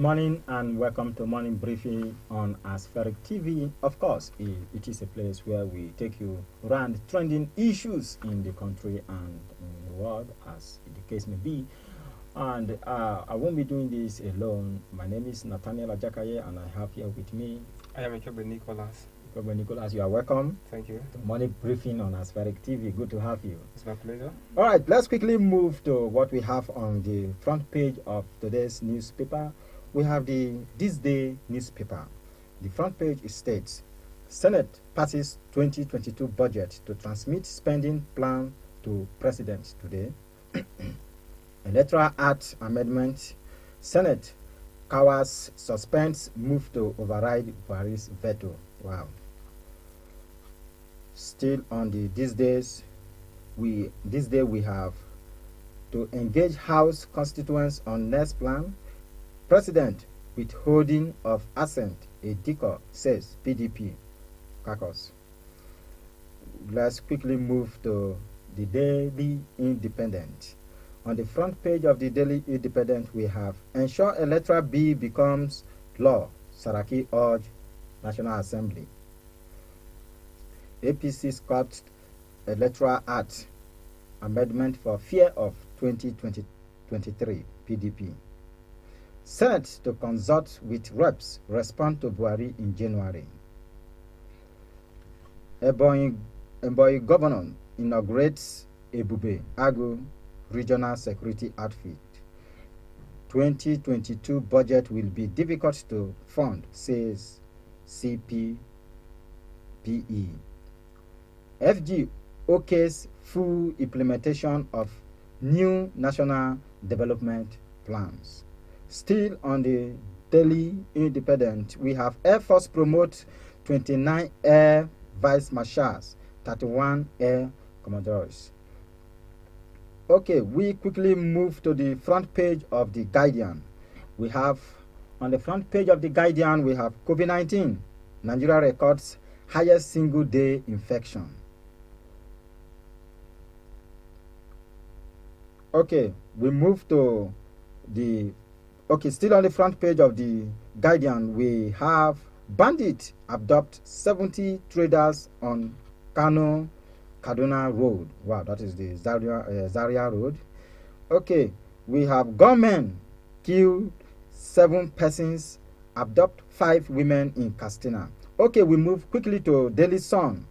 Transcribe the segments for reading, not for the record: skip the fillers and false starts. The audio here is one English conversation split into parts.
morning and welcome to morning briefing on Aspheric TV. Of course, it is a place where we take you around trending issues in the country and in the world, as the case may be. And I won't be doing this alone. My name is Nathaniel Ajakaye, and I have here with me. I am Ikobe Nicholas. Ikobe Nicholas, you are welcome. Thank you. To morning briefing on Aspheric TV. Good to have you. It's my pleasure. All right, let's quickly move to what we have on the front page of today's newspaper. We have the This Day newspaper. The front page states, Senate passes 2022 budget to transmit spending plan to President today. Electoral Act amendment. Senate cowers, suspends, move to override Buhari's veto. Wow. Still on the this day we have to engage House constituents on next plan. President withholding of assent, a decor, says PDP caucus. Let's quickly move to the Daily Independent. On the front page of the Daily Independent, we have ensure electoral bill becomes law. Saraki urged National Assembly. APC scoffed Electoral Act amendment for fear of 2023. PDP. Senate to consult with reps, respond to Buhari in January. Ebonyi governor inaugurates Ebube Agu regional security outfit. 2022 budget will be difficult to fund, says CPPE. FG okays full implementation of new national development plans. Still on the Daily Independent, we have Air Force promote 29 Air Vice Marshals, 31 Air Commodores. Okay, we quickly move to the front page of the Guardian. We have, on the front page of the Guardian, we have COVID-19. Nigeria records highest single day infection. Okay, we move to the still on the front page of the Guardian, we have bandit abduct 70 traders on Kaduna Road. Wow, that is the Zaria Road. Okay, we have gunmen killed 7 persons, abduct 5 women in Castina. Okay, we move quickly to Daily Sun.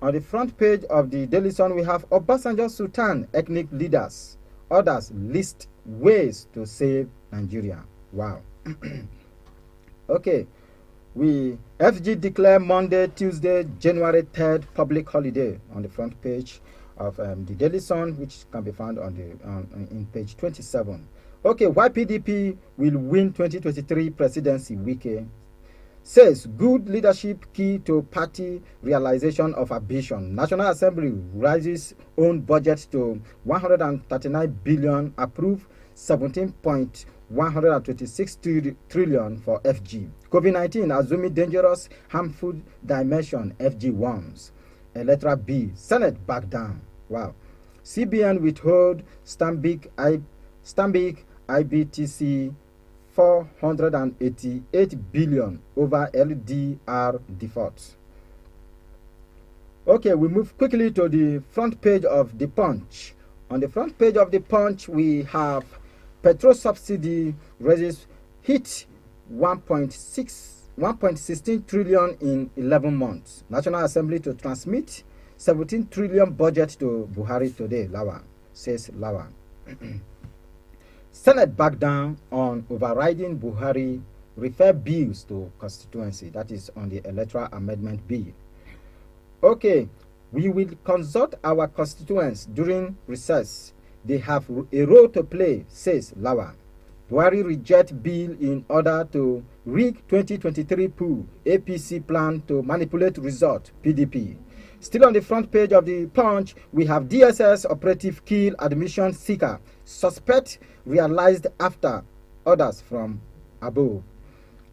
On the front page of the Daily Sun, we have Obasanjo Sultan ethnic leaders. Others list ways to save Nigeria. Wow. Okay. FG declare Monday, Tuesday, January 3rd public holiday on the front page of the Daily Sun, which can be found on in page 27. Okay, YPDP will win 2023 presidency. Wike says good leadership key to party realization of ambition. National Assembly rises own budget to 139 billion, approve 17.126 trillion for FG. COVID-19 assuming dangerous, harmful dimension, FG warns. Electoral B, Senate back down. Wow. CBN withhold Stanbic IBTC 488 billion over LDR defaults. Okay, we move quickly to the front page of the Punch. On the front page of the Punch, we have petrol subsidy raises hit 1.16 trillion in 11 months. National Assembly to transmit 17 trillion budget to Buhari today, Lawan, says Lawan. Senate back down on overriding Buhari, refer bills to constituency. That is on the Electoral Amendment Bill. Okay, we will consult our constituents during recess. They have a role to play, says Lawan. Buhari reject bill in order to rig 2023 pool. APC plan to manipulate result. PDP. Still on the front page of the Punch, we have DSS operative kill admission seeker. Suspect realized after orders from above.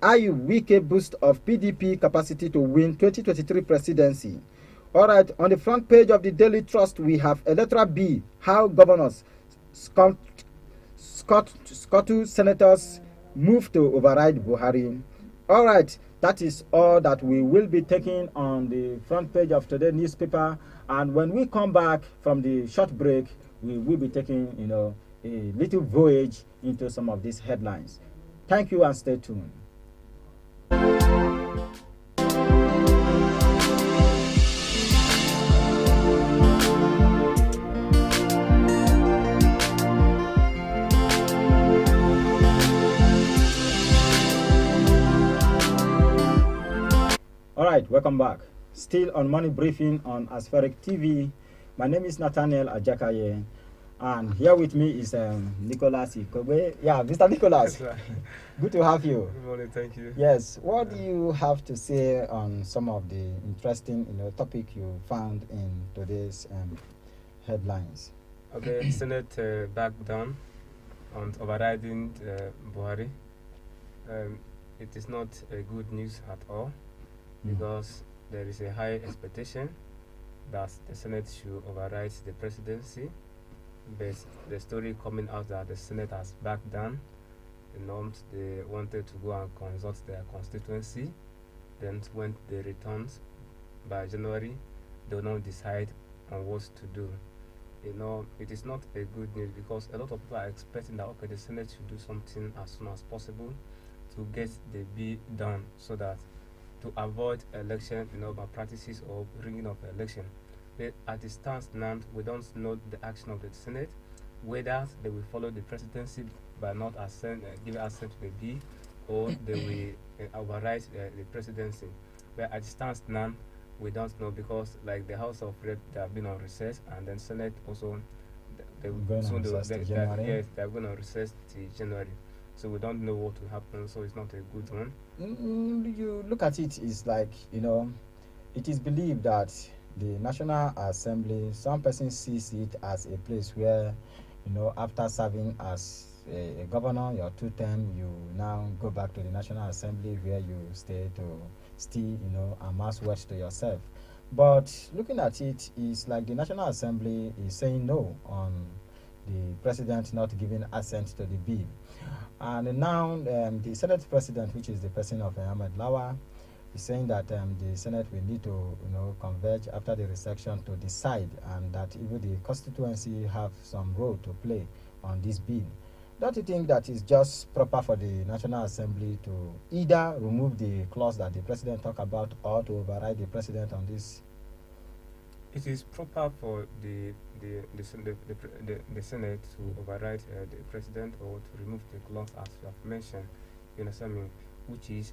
Wike boost of PDP capacity to win 2023 presidency. All right, on the front page of the Daily Trust, we have Electoral B, how governors scuttle senators move to override Buhari. All right, that is all that we will be taking on the front page of today's newspaper. And when we come back from the short break, we will be taking, a little voyage into some of these headlines. Thank you and stay tuned. All right, welcome back. Still on Money Briefing on Aspheric TV. My name is Nathaniel Ajakaye, and here with me is Nicholas Ikobe. Yeah, Mr. Nicholas. Good to have you. Good morning, thank you. Yes, what do you have to say on some of the interesting, topic you found in today's headlines? Okay, Senate backed down on overriding Buhari. It is not a good news at all, because there is a high expectation that the Senate should override the presidency. But the story coming out that the Senate has backed down, they wanted to go and consult their constituency. Then when they returned by January, they will now decide on what to do. It is not a good news, because a lot of people are expecting that, okay, the Senate should do something as soon as possible to get the bill done, so that to avoid election, malpractices or rigging of election. But at the stance now, we don't know the action of the Senate, whether they will follow the presidency by not giving assent to the bill, or they will override the presidency. But at the stance now, we don't know, because like the House of Rep, they have been on recess, and then Senate also, they are going on recess till January. So we don't know what will happen, so it's not a good one. You look at it, it's like, it is believed that the National Assembly, some persons sees it as a place where, after serving as a governor, your 2 term, you now go back to the National Assembly, where you stay to still, amass wealth to yourself. But looking at it, it's like the National Assembly is saying no on the president not giving assent to the bill. And now the Senate President, which is the person of Ahmed Lawa, is saying that the Senate will need to converge after the resection to decide, and that even the constituency have some role to play on this bill. Don't you think that is just proper for the National Assembly to either remove the clause that the president talked about, or to override the president on this? It is proper for the Senate to override the president, or to remove the clause as you have mentioned, which is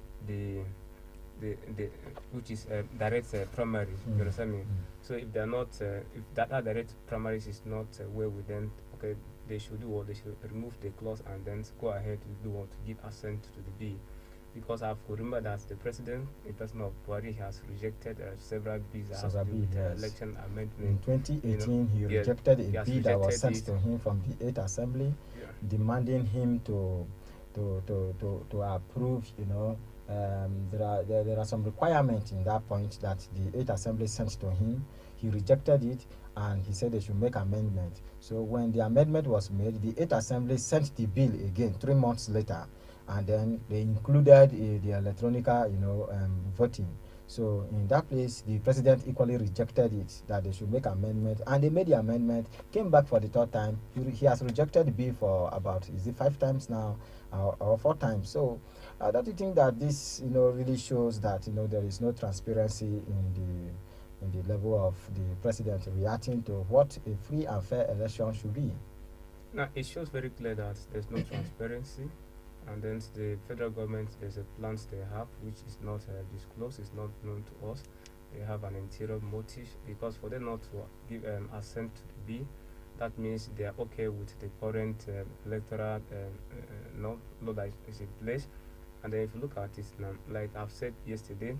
direct primary. You understand me? So if they are not, if that direct primaries is not where we then, okay, they should do what they should remove the clause and then go ahead to do what, to give assent to the bill. Because I have to remember that the president, in person of Buhari, has rejected several bills that has to do with election amendment. In 2018, he rejected a bill that was sent to him from the 8th Assembly, demanding him to approve. There are some requirements in that point that the 8th Assembly sent to him. He rejected it, and he said they should make amendment. So when the amendment was made, the 8th Assembly sent the bill again 3 months later, and then they included the electronic voting. So in that place, the president equally rejected it, that they should make amendment, and they made the amendment, came back for the 3rd time. He has rejected the bill for about, is it 5 times now, or 4 times? So don't you think that this really shows that there is no transparency in the level of the president reacting to what a free and fair election should be? Now it shows very clear that there's no transparency. And then the federal government, there's a plan they have which is not disclosed, is not known to us. They have an interior motive, because for them not to give assent to the bill, that means they are okay with the current electoral law that is in place. And then if you look at it now, like I've said yesterday,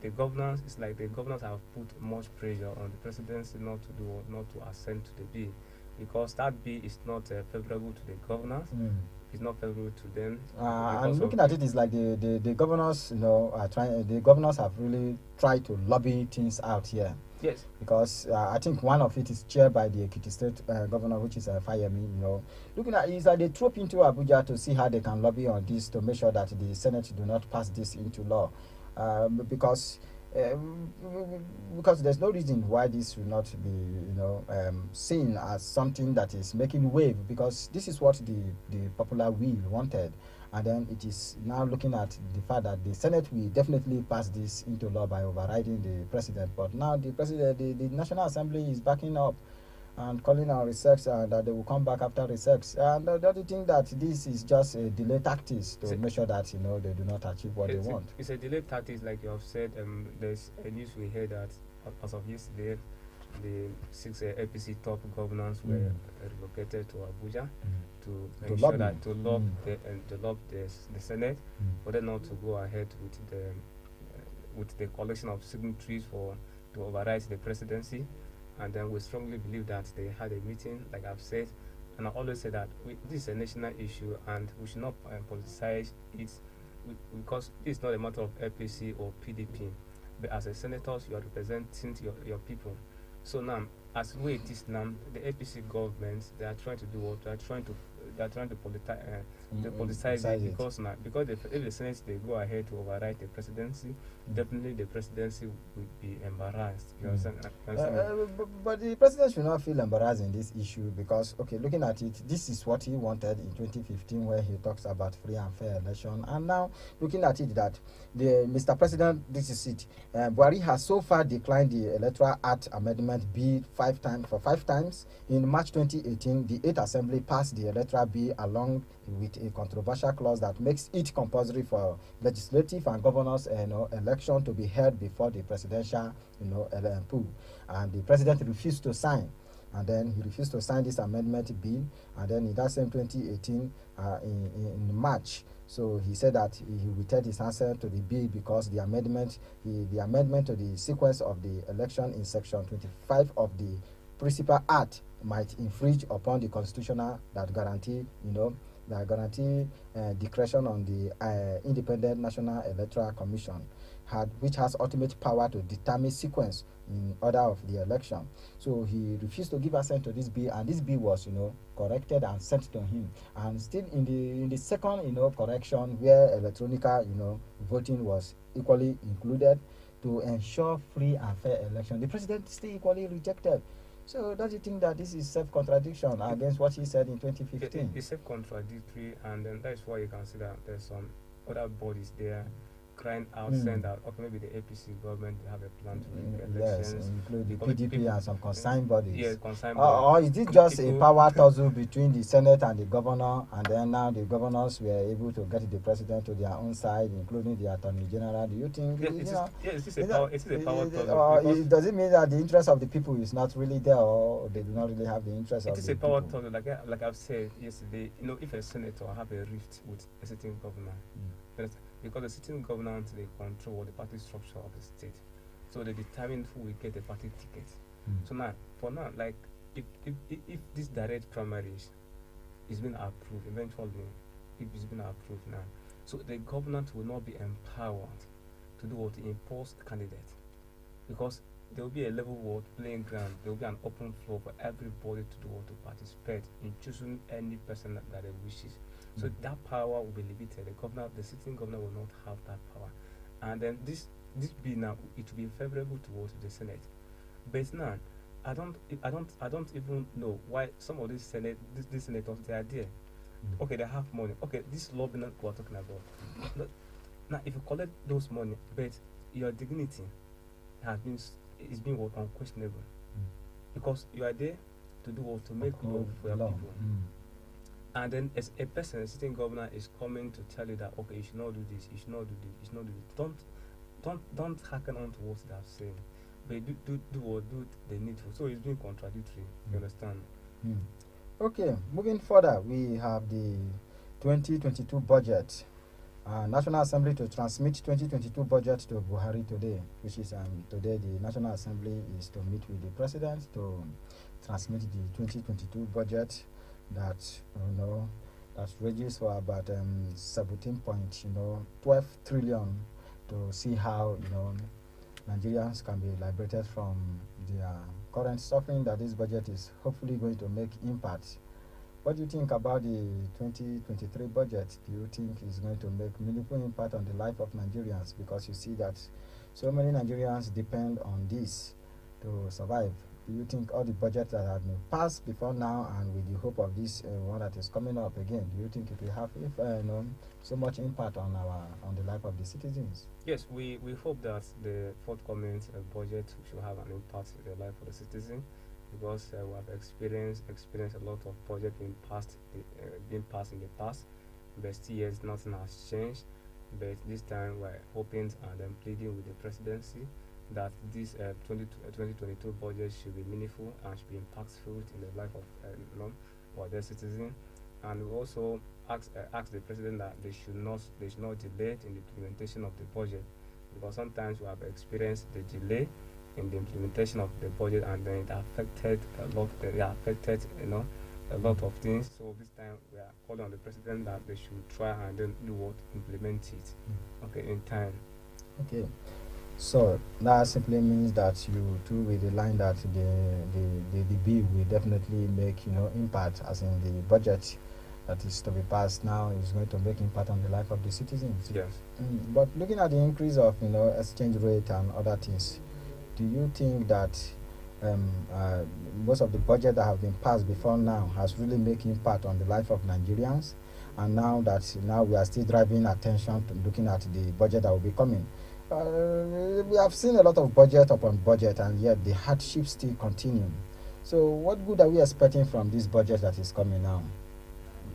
the governors, it's like the governors have put much pressure on the presidency not to assent to the bill, because that bill is not favorable to the governors. is not favorable to them. And looking at it, it's like the governors, are trying. The governors have really tried to lobby things out here. Yes. Because I think one of it is chaired by the Ekiti State governor, which is Fayemi. Looking at it, is that they troop into Abuja to see how they can lobby on this to make sure that the Senate do not pass this into law, because there's no reason why this will not be seen as something that is making wave, because this is what the popular will wanted. And then it is now looking at the fact that the Senate will definitely pass this into law by overriding the president. But now the president, the National Assembly is backing up and calling on research that they will come back after research. And don't you think that this is just a delay tactics to make sure that they do not achieve what they want? It's a delay tactics, like you have said. There's a news we heard that as of yesterday, the 6 APC top governors were relocated to Abuja to ensure that to lob the Senate, for them not to go ahead with the collection of signatories to override the presidency. And then we strongly believe that they had a meeting, like I've said, and I always say that this is a national issue and we should not politicize it, because it's not a matter of APC or PDP, but as a senators you are representing your people. So now, as the way it is now, the APC government, they are trying to do what? They are trying to politicize it, because if the Senate they go ahead to override the presidency, definitely the presidency will be embarrassed. You understand? But the president should not feel embarrassed in this issue, because looking at it, this is what he wanted in 2015, where he talks about free and fair election, and now looking at it that Mr. President, this is it. Buhari has so far declined the Electoral Act Amendment Bill 5 times. In March 2018, the 8th Assembly passed the Electoral Bill along with a controversial clause that makes it compulsory for legislative and governors election to be held before the presidential pool, and the president refused to sign. And then he refused to sign this amendment bill, and then in that same 2018 in March, so he said that he withheld his answer to the bill because the amendment to the sequence of the election in section 25 of the Principal Act might infringe upon the constitutional that guarantee discretion on the Independent National Electoral Commission, which has ultimate power to determine sequence in order of the election. So he refused to give assent to this bill, and this bill was corrected and sent to him. And still in the second correction, where electronic voting was equally included to ensure free and fair election, the president still equally rejected. So don't you think that this is self-contradiction against what he said in 2015? It's self-contradictory, and then that's why you can see that there's some other bodies there crying out, saying that maybe the APC government they have a plan to rig elections. Yes, include the PDP and some concerned bodies. Yes, concerned bodies. Or is it just a power tussle between the Senate and the governor, and then now the governors were able to get the president to their own side, including the Attorney General? Do you think? It is a power tussle. Does it mean that the interest of the people is not really there, or they do not really have the interest of the people? It is a power tussle, like I've said yesterday. If a senator have a rift with a sitting governor, because the sitting government, they control the party structure of the state, so they determine who will get a party ticket. So now, like if this direct primaries is being approved eventually, if it's been approved now, so the government will not be empowered to do what to impose the candidate, because there will be a level playing ground. There will be an open floor for everybody to do what to participate in choosing any person that they wishes. So that power will be limited. The sitting governor will not have that power. And then this bill now, it will be favorable towards the Senate. But now, I don't even know why some of these senators they are there. Okay, they have money. Okay, this lobbying we're talking about. Now, if you collect those money, but your dignity is being unquestionable, because you are there to do what, to make law for your people. And then as a person, a sitting governor is coming to tell you that, okay, you should not do this, you should not do this, you should not do this. Don't hearken on to what they're saying, but do the needful. So it's being contradictory. You understand? Okay, moving further, we have the 2022 budget. National Assembly to transmit 2022 budget to Buhari today, which is today the National Assembly is to meet with the president to transmit the 2022 budget that that ranges for about 17 point, 12 trillion, to see how, Nigerians can be liberated from their current suffering, that this budget is hopefully going to make impact. What do you think about the 2023 budget? Do you think it's going to make meaningful impact on the life of Nigerians? Because you see that so many Nigerians depend on this to survive. Do you think all the budgets that have been passed before now, and with the hope of this one that is coming up again, do you think it will have so much impact on the life of the citizens? Yes, we hope that the forthcoming budget should have an impact in the life of the citizen, because we have experienced a lot of budget being passed in the past, but still yet nothing has changed. But this time we're hoping and then pleading with the presidency that this 2022 budget should be meaningful and should be impactful in the life of or their citizen. And we also ask the president that they should not delay in the implementation of the budget, because sometimes we have experienced the delay in the implementation of the budget, and then it affected a lot. It affected a lot of things. So this time we are calling on the president that they should try and then implement it, okay, in time. Okay. So that simply means that you too with the line that the bill will definitely make impact, as in the budget that is to be passed now is going to make impact on the life of the citizens. Yes. But looking at the increase of exchange rate and other things, do you think that most of the budget that have been passed before now has really make impact on the life of Nigerians? And now we are still driving attention to looking at the budget that will be coming. We have seen a lot of budget upon budget, and yet the hardship still continue. So what good are we expecting from this budget that is coming now?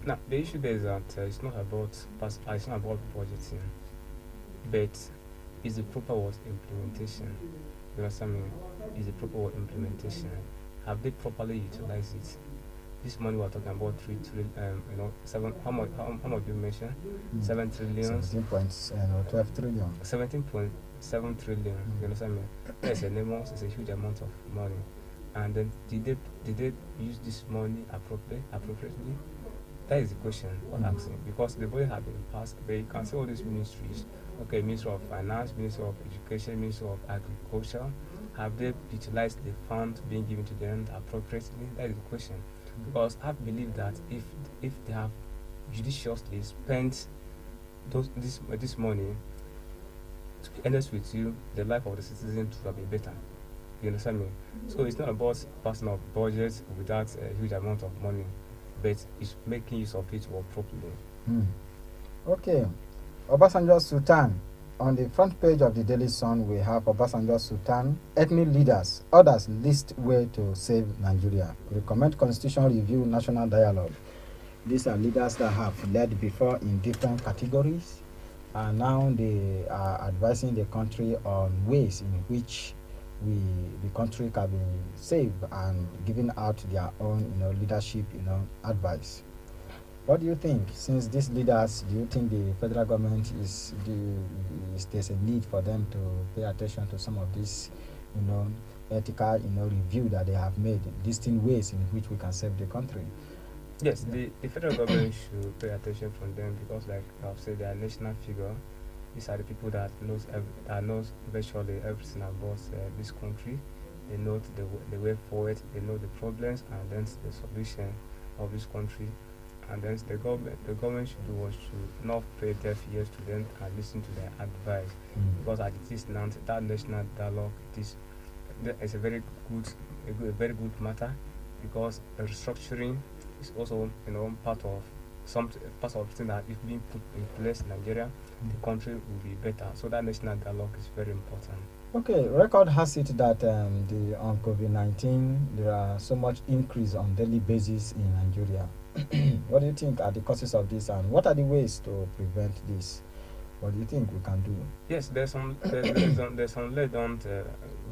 Now the issue there is that it's not about budgeting, but it's the proper word implementation. You understand me? Is the proper word implementation. Have they properly utilized it? This money we're talking about 3 trillion, how much you mentioned? 7 trillion. 17.12 trillion. 17.7 trillion. You understand me? It's a huge amount of money. And then did they use this money appropriately? That is the question we're asking, because the budget have been passed, but you can see all these ministries. Okay, Ministry of Finance, Ministry of Education, Ministry of Agriculture, have they utilized the funds being given to them appropriately? That is the question. Because I believe that if they have judiciously spent this money, to be honest with you, the life of the citizens will be better. You understand me? So it's not about passing of budgets without a huge amount of money, but it's making use of it properly. Okay. Obasanjo Sultan. On the front page of the Daily Sun, we have Obasanjo Sultan, ethnic leaders, others list way to save Nigeria, recommend constitution review, national dialogue. These are leaders that have led before in different categories, and now they are advising the country on ways in which the country can be saved, and giving out their own leadership advice. What do you think? Since these leaders, do you think the federal government is there's a need for them to pay attention to some of these, ethical, review that they have made, distinct ways in which we can save the country? Yes, the federal government should pay attention from them, because, like I've said, they are national figure. These are the people that knows virtually everything about this country. They know the way forward. They know the problems and then the solution of this country. And then the government should do what should not pay deaf ears to them and listen to their advice, because as it is now, that national dialogue is a very good matter, because restructuring is also part of something that if being put in place in Nigeria, the country will be better. So that national dialogue is very important. Okay, record has it that on COVID-19 there are so much increase on daily basis in Nigeria. What do you think are the causes of this, and what are the ways to prevent this? What do you think we can do? Yes, there's some laid down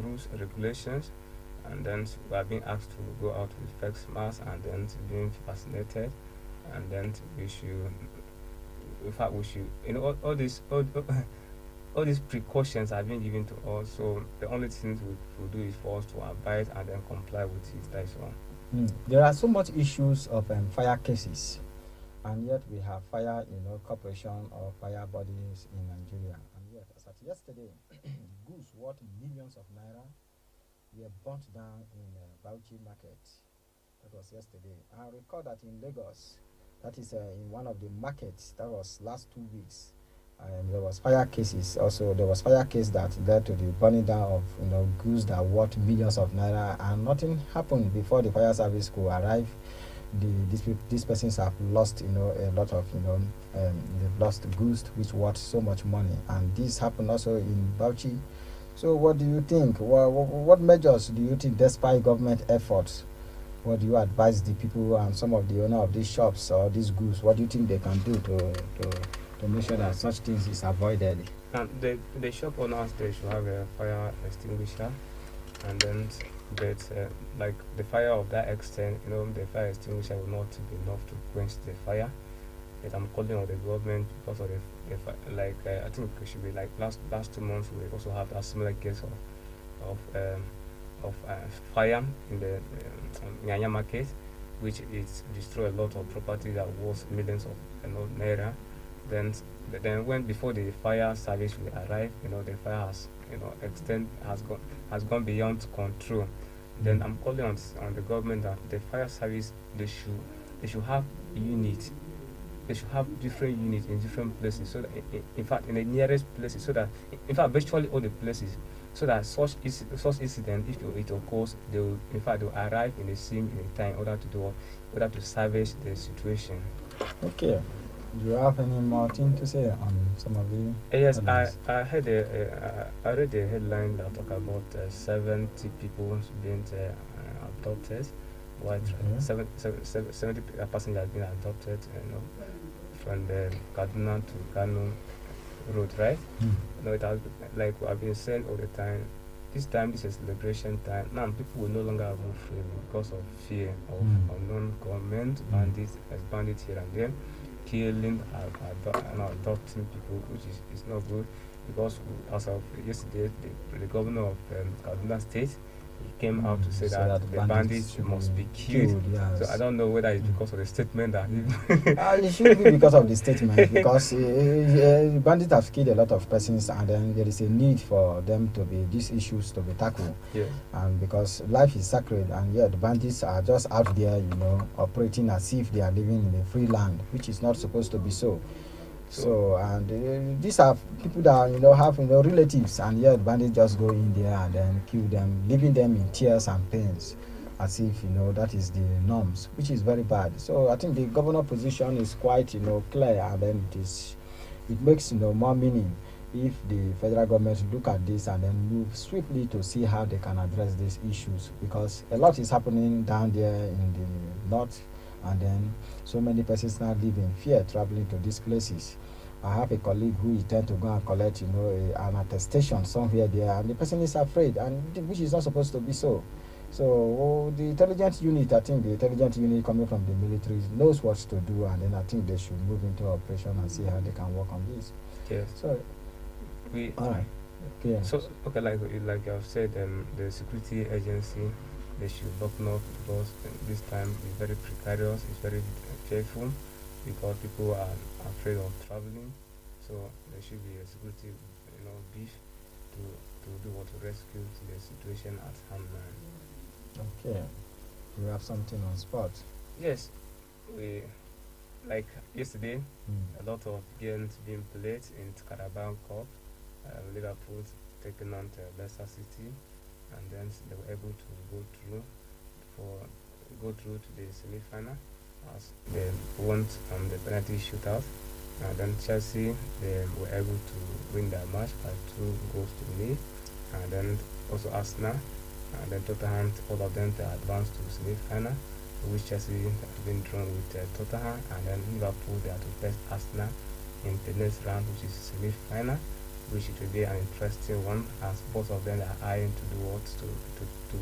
rules, regulations, and then we are being asked to go out with face masks and then being vaccinated, and then we should all these precautions are being given to us. So the only thing we do is for us to abide and then comply with it. That's all. There are so much issues of fire cases, And yet we have fire, corporation or fire bodies in Nigeria. And yet, as at yesterday, goods worth millions of naira were burnt down in Bauchi market. That was yesterday. I recall that in Lagos, that is in one of the markets, that was last 2 weeks. There was fire cases. Also, there was fire case that led to the burning down of goods that worth millions of naira, and nothing happened before the fire service could arrive. These persons have lost a lot of they've lost goods which worth so much money, and this happened also in Bauchi. So what do you think? What measures do you think, despite government efforts, what do you advise the people and some of the owner of these shops or these goods, what do you think they can do to make sure that such things is avoided? The shop owners, they should have a fire extinguisher, and then like the fire of that extent, the fire extinguisher will not be enough to quench the fire. But I'm calling on the government because of I think it should be like last 2 months we also have a similar case of fire in the Nyanya market, which is destroy a lot of property that was millions of naira. Then when before the fire service will arrive, the fire has gone beyond control. Then I'm calling on the government that the fire service, they should have units. They should have different units in different places, so that in fact in the nearest places, so that in fact virtually all the places, so that such incident, if it occurs, they'll arrive in the scene in time in order to salvage the situation. Okay. Do you have any more thing to say on some of the? Yes, I read a headline that talk about 70 people being adopted. What 70 passengers being adopted, from the Kaduna to Kano road, right? It has, like I've been saying all the time. This time, this is celebration time. Now people will no longer move freely because of fear of unknown government, bandits here and there, killing and adopting people, which is not good. Because as of yesterday, the governor of Kaduna State, he came out to say that the bandits must be killed. Yes. So I don't know whether it's because of the statement that it should be because of the statement, because bandits have killed a lot of persons, and then there is a need for these issues to be tackled. Yes. And because life is sacred, and yet the bandits are just out there, operating as if they are living in a free land, which is not supposed to be so. So and these are people that have relatives, and yet bandits just go in there and then kill them, leaving them in tears and pains, as if that is the norms, which is very bad. So I think the governor position is quite clear, and then it makes more meaning if the federal government look at this and then move swiftly to see how they can address these issues, because a lot is happening down there in the north. And then so many persons now live in fear traveling to these places. I have a colleague who intends to go and collect, an attestation somewhere there, and the person is afraid, and which is not supposed to be so. So the intelligence unit, I think the intelligence unit coming from the military knows what to do, and then I think they should move into operation and see how they can work on this. Yes. So all right. Okay. So like I've said, the security agency, they should button up, because this time is very precarious, it's very fearful, because people are afraid of traveling. So there should be a security, beef to do what to rescue the situation at hand. Okay. You have something on spot? Yes. We, like yesterday, a lot of games being played in Carabao Cup. Liverpool taking on Leicester City, and then they were able to go through to the semi-final as they won the penalty shootout. And then Chelsea, they were able to win their match by 2-0. And then also Arsenal, and then Tottenham, all of them, they advanced to semi-final, which Chelsea have been drawn with Tottenham, and then Liverpool, they are to face Arsenal in the next round, which is semi-final, which it will be an interesting one, as both of them are eyeing to do what to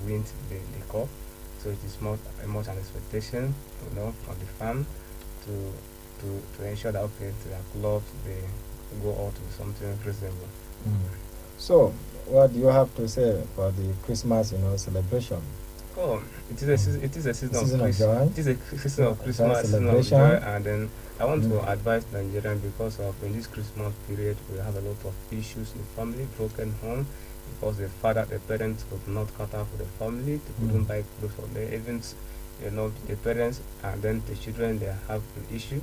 win the cup. So it is much an expectation, from the fan to ensure that their clubs, they go out with something reasonable. So what do you have to say for the Christmas celebration? Oh, it is a season of joy. It is a season of Christmas, season of celebration. joy, and then I want to advise Nigerians because of in this Christmas period we have a lot of issues in family, broken home, because the parents could not cater for the family, they couldn't buy clothes for them, even the parents and then the children they have an issue.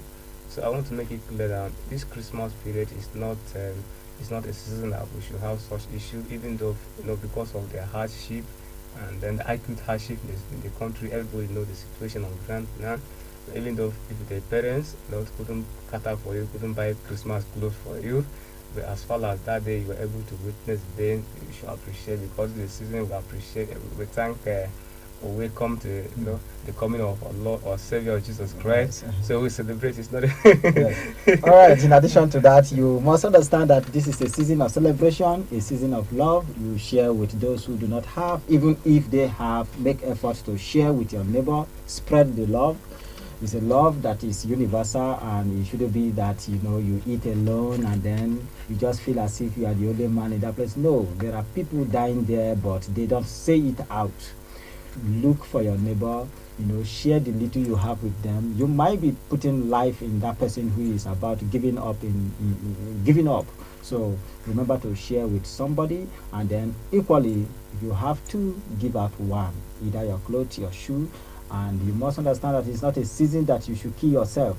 So I want to make it clear that this Christmas period is not a season that we should have such issue, even though because of the hardship and then the acute hardship in the country, everybody know the situation on ground now. So even though if the parents couldn't cater for you, couldn't buy Christmas clothes for you, but as far as that day you were able to witness, then you should appreciate because the season we appreciate, we thank. We welcome to the coming of our Lord or Savior Jesus Christ. Yes. So we celebrate. It's not. Yes. All right. In addition to that, you must understand that this is a season of celebration, a season of love. You share with those who do not have, even if they have. Make efforts to share with your neighbor. Spread the love. It's a love that is universal, and it shouldn't be that you eat alone and then you just feel as if you are the only man in that place. No, there are people dying there, but they don't say it out. Look for your neighbor, share the little you have with them. You might be putting life in that person who is about giving up giving up. So remember to share with somebody, and then equally, if you have to, give out one, either your clothes, your shoe. And you must understand that it's not a season that you should kill yourself.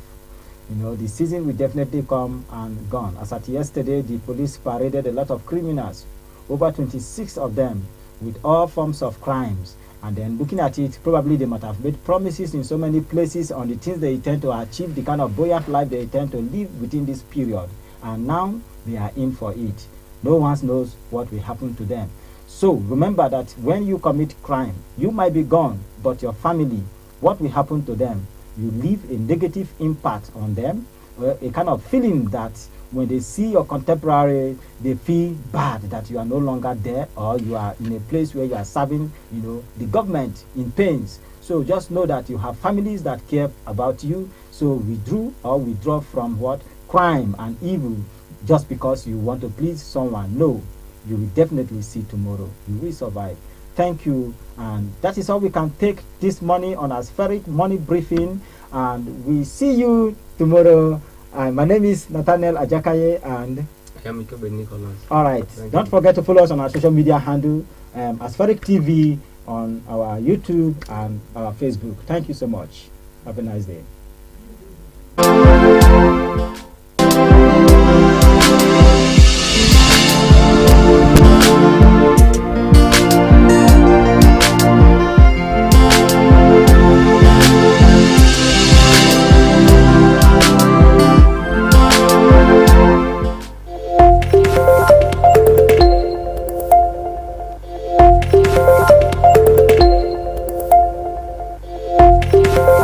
The season will definitely come and gone. As at yesterday, the police paraded a lot of criminals, over 26 of them, with all forms of crimes. And then looking at it, probably they might have made promises in so many places on the things they intend to achieve, the kind of buoyant life they intend to live within this period. And now they are in for it. No one knows what will happen to them. So remember that when you commit crime, you might be gone, but your family, what will happen to them? You leave a negative impact on them, a kind of feeling that when they see your contemporary, they feel bad that you are no longer there, or you are in a place where you are serving, the government in pains. So just know that you have families that care about you. So withdraw from what? Crime and evil just because you want to please someone. No, you will definitely see tomorrow. You will survive. Thank you. And that is all we can take this morning on Aspheric Money Briefing. And we see you tomorrow. My name is Nathaniel Ajakaye, and I am Ikobe Nicholas. All right. Don't forget to follow us on our social media handle, Aspheric TV, on our YouTube and our Facebook. Thank you so much. Have a nice day.